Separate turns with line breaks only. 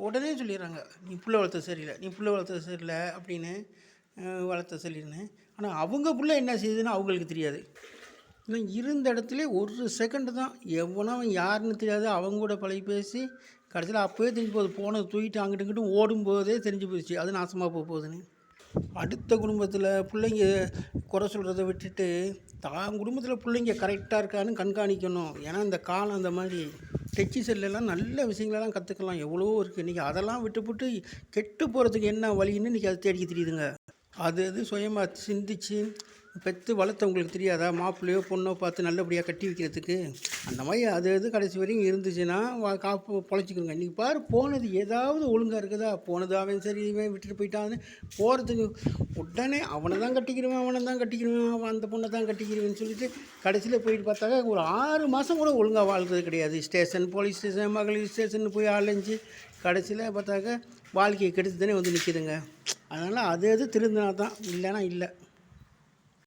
உடனே சொல்லிடுறாங்க, "நீ புள்ள வளர்த்தது சரியில்ல, நீ புள்ள வளர்த்தது சரியில்ல" அப்படின்னு வளர்த்த சொல்லியிருந்தேன். ஆனால் அவங்க புள்ள என்ன செய்யுதுன்னு அவங்களுக்கு தெரியாது. நான் இருந்த இடத்துலே ஒரு செகண்டு தான் எவனோ அவன் யாருன்னு தெரியாது. அவங்க கூட பழகி பேசி கடைசியில் அப்போவே தெரிஞ்சு போகுது. போனது தூக்கிட்டு அங்கிட்டு இங்கிட்டும் ஓடும்போதே தெரிஞ்சு போயிடுச்சு அது நாசமாக போகுதுன்னு. அடுத்த குடும்பத்தில் பிள்ளைங்க குறை சொல்கிறத விட்டுட்டு தான் குடும்பத்தில் பிள்ளைங்க கரெக்டாக இருக்கான்னு கண்காணிக்கணும். ஏன்னா இந்த காலம் அந்த மாதிரி டச்சு செல்லெல்லாம் நல்ல விஷயங்களெல்லாம் கற்றுக்கலாம், எவ்வளவோ இருக்குது. இன்றைக்கி அதெல்லாம் விட்டுப்புட்டு கெட்டு போகிறதுக்கு என்ன வழின்னு இன்றைக்கி அது தேடிக்க தெரியுதுங்க. அது சுயமாக சிந்திச்சு பெற்று வளர்த்தவங்களுக்கு தெரியாதா? மாப்பிள்ளையோ பொண்ணோ பார்த்து நல்லபடியாக கட்டி வைக்கிறதுக்கு. அந்த மாதிரி அது கடைசி வரையும் இருந்துச்சுன்னா காப்பு பொழைச்சிக்கோங்க. இன்றைக்கி பாரு, போனது ஏதாவது ஒழுங்காக இருக்குதா? போனது அவன் சரி இவன் விட்டுட்டு போயிட்டான்னு போகிறதுக்கு உடனே அவனை தான் கட்டிக்கிடுவேன், அவன் அந்த பொண்ணை தான் கட்டிக்கிடுவேன்னு சொல்லிட்டு கடைசியில் போயிட்டு பார்த்தாக்கா ஒரு 6 மாதம் கூட ஒழுங்காக வாழ்றது கிடையாது. ஸ்டேஷன், போலீஸ் ஸ்டேஷன், மகளிர் ஸ்டேஷன் போய் அலைஞ்சு கடைசியில் பார்த்தாக்கா வாழ்க்கையை கெடுத்து தானே வந்து நிற்கிதுங்க. அதனால் அது திருந்தினா தான், இல்லைன்னா இல்லை.